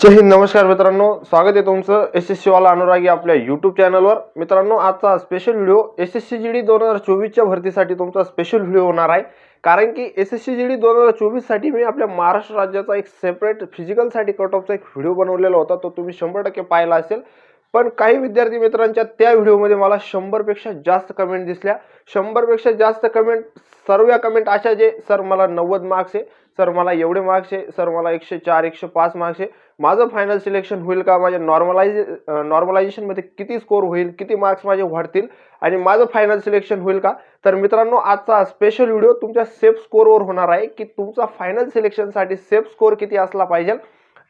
जय हिंद. नमस्कार मित्रांनो, स्वागत आहे तुमचं एसएससी वाला अनुरागी आपल्या यूट्यूब चॅनलवर. मित्रांनो, आजचा स्पेशल व्हिडिओ एसएससी जीडी 2024च्या भरतीसाठी तुमचा स्पेशल व्हिडिओ होणार आहे. कारण की एसएससी जीडी 2024 साठी मी आपल्या महाराष्ट्र राज्याचा एक सेपरेट फिजिकलसाठी कट ऑफचा एक व्हिडिओ बनवलेला होता, तो तुम्ही 100% पाहिला असेल. पण काही विद्यार्थी मित्रांच्या त्या व्हिडिओमध्ये मला 100 पेक्षा जास्त कमेंट दिसल्या. 100 पेक्षा जास्त कमेंट, सर्व कमेंट अशा जे सर मला 90 मार्क्स आहे, सर मला एवढे मार्क्स आहे, सर मला 104 105 मार्क्स आहे, माझं फायनल सिलेक्शन होईल का, माझ्या नॉर्मलायझेशनमध्ये किती स्कोर होईल, किती मार्क्स माझे वाढतील आणि माझं फायनल सिलेक्शन होईल का. तर मित्रांनो, आजचा स्पेशल व्हिडिओ तुमच्या सेफ स्कोरवर होणार आहे की तुमचा फायनल सिलेक्शनसाठी सेफ स्कोर किती असला पाहिजे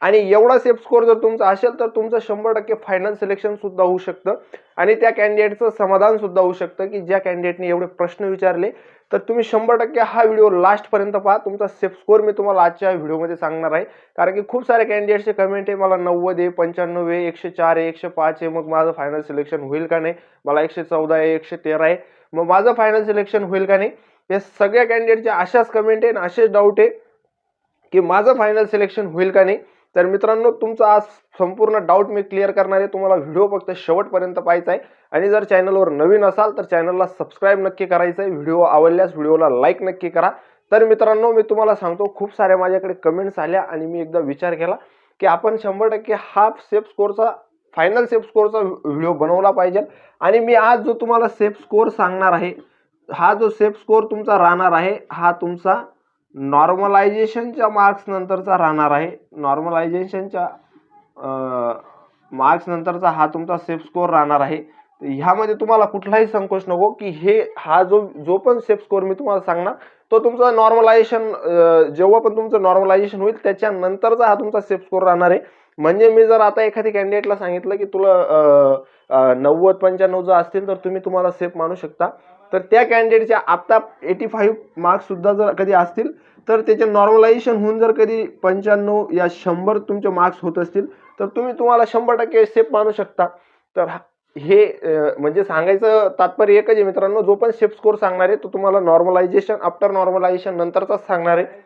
आणि एवढा सेफ स्कोर जर तुमचा असेल तर तुमचं 100% फायनल सिलेक्शन सुद्धा होऊ शकतं आणि त्या कॅन्डिडेटचं समाधान सुद्धा होऊ शकतं की ज्या कॅन्डिडेटने एवढे प्रश्न विचारले. तर तुम्ही 100% हा व्हिडिओ लास्टपर्यंत पहा. तुमचा सेफ स्कोर मी तुम्हाला आजच्या व्हिडिओमध्ये सांगणार आहे. कारण की खूप सारे कॅन्डिडेटचे कमेंट आहे, मला 90 आहे, 95 आहे, 104 आहे, 105 आहे, मग माझं फायनल सिलेक्शन होईल का नाही, मला 114 आहे, 113 आहे, मग माझं फायनल सिलेक्शन होईल का नाही. हे सगळ्या कॅन्डिडेटचे अशाच कमेंट आहे आणि असेच डाऊट आहे की माझं फायनल सिलेक्शन होईल का नाही. तर मित्रांनो, तुमचा आज संपूर्ण डाऊट मी क्लिअर करणार आहे. तुम्हाला व्हिडिओ फक्त शेवटपर्यंत पाहायचा आहे आणि जर चॅनलवर नवीन असाल तर चॅनलला सबस्क्राईब नक्की करायचं आहे. व्हिडिओ आवडल्यास व्हिडिओला लाईक नक्की करा. तर मित्रांनो, मी तुम्हाला सांगतो, खूप साऱ्या माझ्याकडे कमेंट्स आल्या आणि मी एकदा विचार केला की आपण 100% हा सेफ स्कोरचा फायनल सेफ स्कोरचा व्हिडिओ बनवला पाहिजे. आणि मी आज जो तुम्हाला सेफ स्कोर सांगणार आहे, हा जो सेफ स्कोर तुमचा राहणार आहे, हा तुमचा नॉर्मलायझेशनच्या मार्क्स नंतरचा राहणार आहे. नॉर्मलायझेशनच्या मार्क्स नंतरचा हा तुमचा सेफ स्कोर राहणार आहे. ह्यामध्ये तुम्हाला कुठलाही संकोच नको की हा जो पण सेफ स्कोर मी तुम्हाला सांगणार तो तुमचा नॉर्मलायझेशन, जेव्हा पण तुमचं नॉर्मलायझेशन होईल त्याच्यानंतरचा हा तुमचा सेफ स्कोर राहणार आहे. म्हणजे मी जर आता एखाद्या कॅन्डिडेटला सांगितलं की तुला 90-95 जर असतील तर तुम्हाला सेफ मानू शकता, तर त्या कॅन्डिडेटच्या आता 85 मार्क्स सुद्धा जर कधी असतील तर त्याचे नॉर्मलायझेशन होऊन जर कधी 95 या 100 तुमचे मार्क्स होत असतील तर तुम्हाला 100% सेफ मानू शकता. तर हे म्हणजे सांगायचं तात्पर्य एकच आहे मित्रांनो, जो पण सेफ स्कोर सांगणार आहे तो तुम्हाला नॉर्मलायझेशन आफ्टर नॉर्मलायझेशन नंतरचाच सांगणार आहे.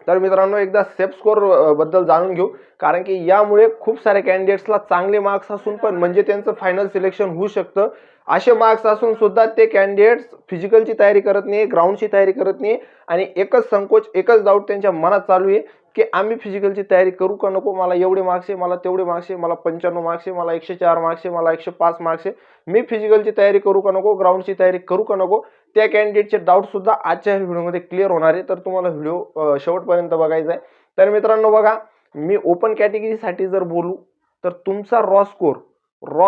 तर मित्रांनो, एकदा सेफ स्कोर बद्दल जाणून घेऊ. कारण की यामुळे खूप सारे कॅन्डिडेट्सला चांगले मार्क्स असून पण म्हणजे त्यांचं फायनल सिलेक्शन होऊ शकतं, असे मार्क्स असून सुद्धा ते कॅन्डिडेट्स फिजिकलची तयारी करत नाही, ग्राउंडची तयारी करत नाही आणि एकच संकोच, एकच डाऊट त्यांच्या मनात चालू आहे की आम्ही फिजिकलची तयारी करू का नको, मला एवढे मार्क्स आहे, मला तेवढे मार्क्स आहे, मला 95 मार्क्स आहे, मला 104 मार्क्स आहे, मला 105 मार्क्स आहे, मी फिजिकलची तयारी करू का नको, ग्राउंडची तयारी करू का नको. त्या कॅन्डिडेटचे डाऊट सुद्धा आजच्या व्हिडिओमध्ये क्लिअर होणार आहे. तर तुम्हाला व्हिडिओ शेवटपर्यंत बघायचा आहे. तर मित्रांनो बघा, मी ओपन कॅटेगरीसाठी जर बोलू तर तुमचा रॉ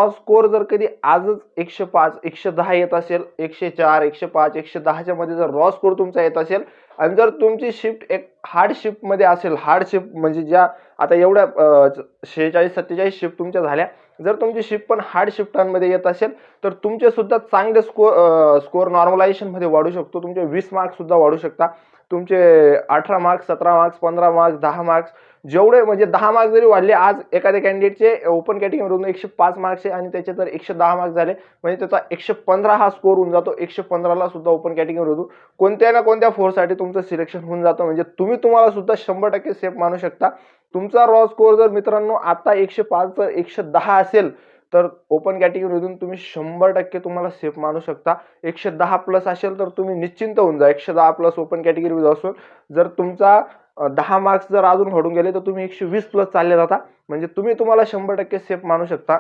स्कोर जर कधी आजच 105 110 येत असेल, 104 105 110च्या मध्ये जर रॉ स्कोर तुमचा येत असेल आणि जर तुमची शिफ्ट एक हार्ड शिफ्ट मध्ये असेल, हार्ड शिफ्ट म्हणजे ज्या आता एवढ्या 46-47 शिफ्ट तुमच्या झाल्या, जर तुमची शिफ्ट पण हार्ड शिफ्टांमध्ये येत असेल तर तुमचे सुद्धा चांगले स्कोर नॉर्मलायझेशन मध्ये वाढू शकतो. तुमचे 20 मार्क्स सुद्धा वाढू शकता. तुमचे 18 मार्क्स, 17 मार्क्स, 15 मार्क्स, 10 मार्क्स, जेवढे म्हणजे 10 मार्क्स जरी वाढले, आज एखाद्या कॅन्डिडेटचे ओपन कॅटेगरीमधून 105 मार्क्स आहे आणि त्याचे जर 110 मार्क्स झाले म्हणजे त्याचा 115 हा स्कोर होऊन जातो. 115 ला सुद्धा ओपन कॅटेगरीमधून कोणत्या ना कोणत्या फोर्ससाठी तुमचं सिलेक्शन होऊन जातं. म्हणजे तुम्हाला सुद्धा 100% सेफ मानू शकता. तुमचा रॉ स्कोर जर मित्रांनो आता 105 तर 110 असेल तर ओपन कॅटेगरीमधून तुम्ही 100% तुम्हाला सेफ मानू शकता. 110 प्लस असेल तर तुम्ही निश्चिंत होऊन जा. 110 प्लस ओपन कॅटेगरीमध्ये असून जर तुमचा 10 मार्क्स जर अजून घडून गेले तर तुम्ही 120 प्लस चालले जाता. म्हणजे तुम्हाला 100% सेफ मानू शकता.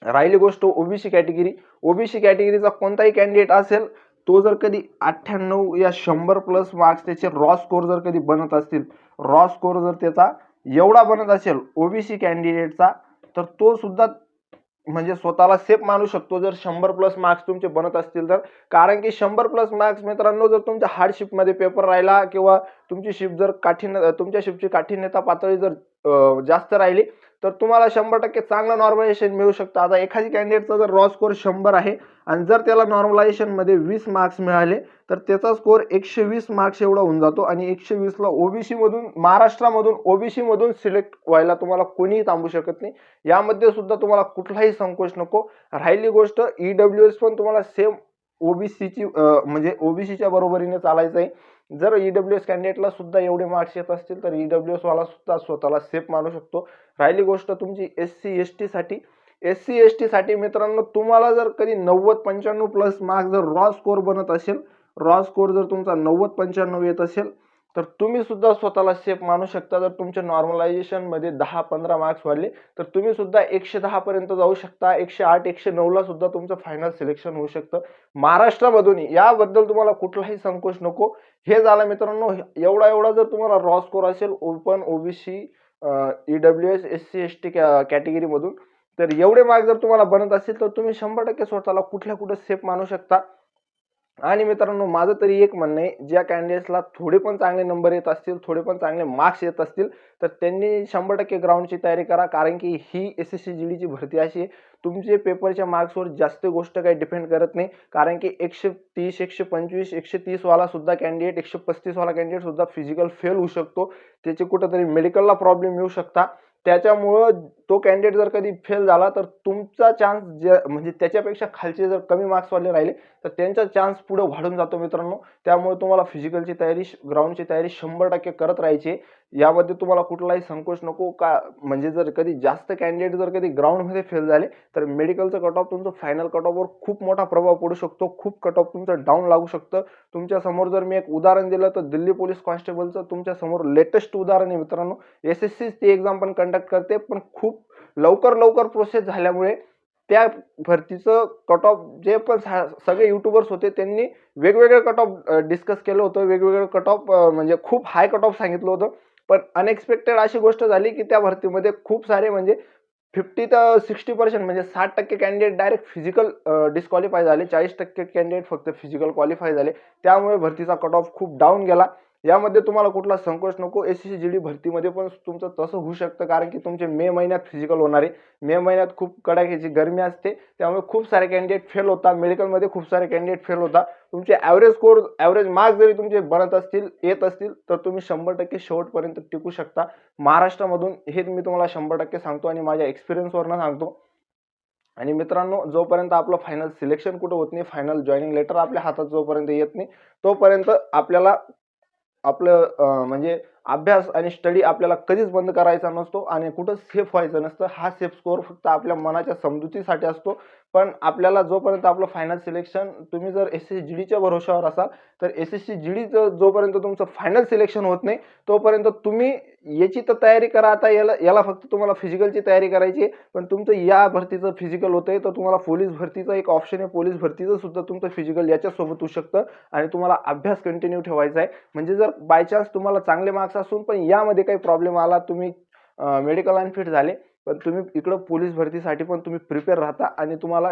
राहिली गोष्ट ओबीसी कॅटेगरी. ओबीसी कॅटेगरीचा कोणताही कॅन्डिडेट असेल, तो जर कधी 98 या 100 प्लस मार्क्स त्याचे रॉ स्कोर जर कधी बनत असतील, रॉ स्कोर जर त्याचा एवढा बनत असेल ओबीसी कॅन्डिडेटचा, तर तो सुद्धा म्हणजे स्वतःला सेफ मानू शकतो जर 100 प्लस मार्क्स तुमचे बनत असतील तर. कारण की 100 प्लस मार्क्स मित्रांनो, जर तुमच्या हार्ड शिफ्टमध्ये पेपर राहिला किंवा तुमची शिफ्ट जर तुमच्या शिफ्टची काठीण्यता पातळी जर जास्त राहिली तर तुम्हाला 100% चांगलं नॉर्मलायझेशन मिळू शकतं. आता एखादी कॅन्डिडेटचा जर रॉ स्कोर 100 आहे आणि जर त्याला नॉर्मलायझेशन मध्ये 20 मार्क्स मिळाले तर त्याचा स्कोर 120 मार्क्स एवढा होऊन जातो आणि 120 ला ओबीसी मधून, महाराष्ट्रामधून ओबीसी मधून सिलेक्ट व्हायला तुम्हाला कोणीही थांबू शकत नाही. यामध्ये सुद्धा तुम्हाला कुठलाही संकोच नको. राहिली गोष्ट ईडब्ल्यूएस पण तुम्हाला सेम ओबीसीची म्हणजे ओबीसीच्या बरोबरीने चालायचं आहे. जर ईडब्ल्यूएस कॅन्डिडेटला सुद्धा एवढे मार्क्स येत असतील तर ईडब्ल्यूएस वाला सुद्धा स्वतःला सेफ मानू शकतो. राहिली गोष्ट तुमची SC ST साठी. SC ST साठी मित्रांनो, तुम्हाला जर कधी 90-95 प्लस मार्क्स जर रॉ स्कोर बनत असेल, रॉ स्कोर जर तुमचा 90-95 येत असेल, तर तुम्ही सुद्धा स्वतःला सेफ मानू शकता. जर तुमच्या नॉर्मलायझेशन मध्ये 10-15 मार्क्स वाढले तर तुम्ही सुद्धा 110 पर्यंत जाऊ शकता. 108-109 ला सुद्धा तुमचं फायनल सिलेक्शन होऊ शकतं महाराष्ट्रामधून. याबद्दल तुम्हाला कुठलाही संकोच नको. हे झालं मित्रांनो, एवढा जर तुम्हाला रॉ स्कोर असेल open, OBC, EWS, SC ST category मधून, तर एवढे मार्क्स जर तुम्हाला बनत असेल तर तुम्ही 100% स्वतःला कुठे सेफ मानू शकता. आणि मित्रांनो, माझं तरी एक म्हणणं आहे, ज्या कॅन्डिडेट्सला थोडे पण चांगले नंबर येत असतील, थोडे पण चांगले मार्क्स येत असतील, तर त्यांनी 100% ग्राउंडची तयारी करा. कारण की ही SSC GDची भरती अशी आहे, तुमचे पेपरच्या मार्क्सवर जास्त गोष्ट काही डिपेंड करत नाही. कारण की 130, 125, 130 वाला सुद्धा कॅन्डिडेट, 135 वाला कॅन्डिडेट सुद्धा फिजिकल फेल होऊ शकतो. त्याचे कुठेतरी मेडिकलला प्रॉब्लेम येऊ शकता. त्याच्यामुळं तो कॅन्डिडेट जर कधी फेल झाला तर तुमचा चान्स म्हणजे त्याच्यापेक्षा खालचे जर कमी मार्क्स वाले राहिले तर त्यांचा चान्स पुढे वाढून जातो मित्रांनो. त्यामुळे तुम्हाला फिजिकलची तयारी, ग्राउंडची तयारी 100% करत राहायची. यामध्ये तुम्हाला कुठलाही संकोच नको. का म्हणजे जर कधी जास्त कॅन्डिडेट जर कधी ग्राउंडमध्ये फेल झाले तर मेडिकलचं कट ऑफ तुमचं फायनल कट ऑफवर खूप मोठा प्रभाव पडू शकतो. खूप कट ऑफ तुमचं डाऊन लागू शकतं. तुमच्या समोर जर मी एक उदाहरण दिलं तर दिल्ली पोलीस कॉन्स्टेबलचं तुमच्या समोर लेटेस्ट उदाहरण आहे मित्रांनो. SSC ती एक्झाम पण कंडक्ट करते, पण खूप लवकर प्रोसेस झाल्यामुळे त्या भरतीचं कट ऑफ जे पण सगळे युट्यूबर्स होते त्यांनी वेगवेगळे कट ऑफ डिस्कस केलं होतं. वेगवेगळे कट ऑफ म्हणजे खूप हाय कट ऑफ सांगितलं होतं. पण अनएक्सपेक्टेड अशी गोष्ट झाली की त्या भरतीमध्ये खूप सारे म्हणजे 50 ते 60% म्हणजे 60% कॅन्डिडेट डायरेक्ट फिजिकल डिस्क्वालिफाय झाले. 40% कॅन्डिडेट फक्त फिजिकल क्वालिफाय झाले. त्यामुळे भरतीचा कट ऑफ खूप डाऊन गेला. यामध्ये तुम्हाला कुठला संकोच नको. SSC GD भरतीमध्ये पण तुमचं तसं होऊ शकतं. कारण की तुमचे मे महिन्यात फिजिकल होणार आहे. मे महिन्यात खूप कडाक्याची गरमी असते. त्यामुळे खूप सारे कॅन्डिडेट फेल होतात. मेडिकलमध्ये खूप सारे कॅन्डिडेट फेल होतात. तुमचे ॲव्हरेज मार्क्स जरी तुमचे बनत असतील, येत असतील, तर तुम्ही 100% शेवटपर्यंत टिकू शकता महाराष्ट्रामधून. हे मी तुम्हाला 100% सांगतो आणि माझ्या एक्सपिरियन्सवरनं सांगतो. आणि मित्रांनो, जोपर्यंत आपलं फायनल सिलेक्शन कुठं होत नाही, फायनल जॉईनिंग लेटर आपल्या हातात जोपर्यंत येत नाही, तोपर्यंत आपल्याला आपलं म्हणजे अभ्यास आणि स्टडी आपल्याला कधीच बंद करायचा नसतो आणि कुठं सेफ व्हायचं नसतं. हा सेफ स्कोर फक्त आपल्या मनाच्या समजुतीसाठी असतो. पण आपल्याला जोपर्यंत आपलं फायनल सिलेक्शन, तुम्ही जर SSC GDच्या भरोश्यावर असाल तर SSC GDचं जोपर्यंत तुमचं फायनल सिलेक्शन होत नाही तोपर्यंत तुम्ही याची तर तयारी करा. आता याला फक्त तुम्हाला फिजिकलची तयारी करायची आहे. पण तुमचं या भरतीचं फिजिकल होतंय तर तुम्हाला पोलीस भरतीचा एक ऑप्शन आहे. पोलीस भरतीचं सुद्धा तुमचं फिजिकल याच्यासोबत होऊ शकतं आणि तुम्हाला अभ्यास कंटिन्यू ठेवायचा आहे. म्हणजे जर बाय चान्स तुम्हाला चांगले मार्क्स असून पण यामध्ये काही प्रॉब्लेम आला, तुम्ही मेडिकल अनफिट झाले, पण तुम्ही इकडं पोलीस भरतीसाठी पण तुम्ही प्रिपेअर राहता आणि तुम्हाला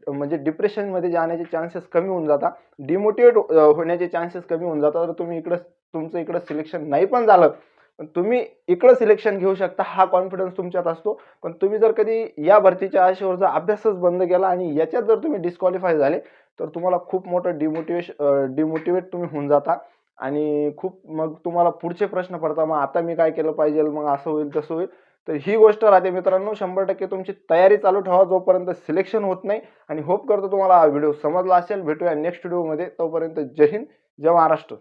म्हणजे डिप्रेशनमध्ये जाण्याचे चान्सेस कमी होऊन जातात. डिमोटिवेट होण्याचे चान्सेस कमी होऊन जातात. तर तुम्ही तुमचं इकडं सिलेक्शन नाही पण झालं, पण तुम्ही इकडं सिलेक्शन घेऊ शकता. हा कॉन्फिडन्स तुमच्यात असतो. पण तुम्ही जर कधी या भरतीच्या आशेवर जर अभ्यासच बंद केला आणि याच्यात जर तुम्ही डिस्क्वालिफाय झाले तर तुम्हाला खूप मोठं डिमोटिवेट तुम्ही होऊन जाता आणि खूप मग तुम्हाला पुढचे प्रश्न पडतात, मग आता मी काय केलं पाहिजे, मग असं होईल तसं होईल. तर ही गोष्ट राहते मित्रांनो. 100% तुमची तयारी चालू ठेवा जोपर्यंत सिलेक्शन होत नाही. आणि होप करतो तुम्हाला हा व्हिडिओ समजला असेल. भेटूया नेक्स्ट व्हिडिओमध्ये. तोपर्यंत जय हिंद, जय महाराष्ट्र.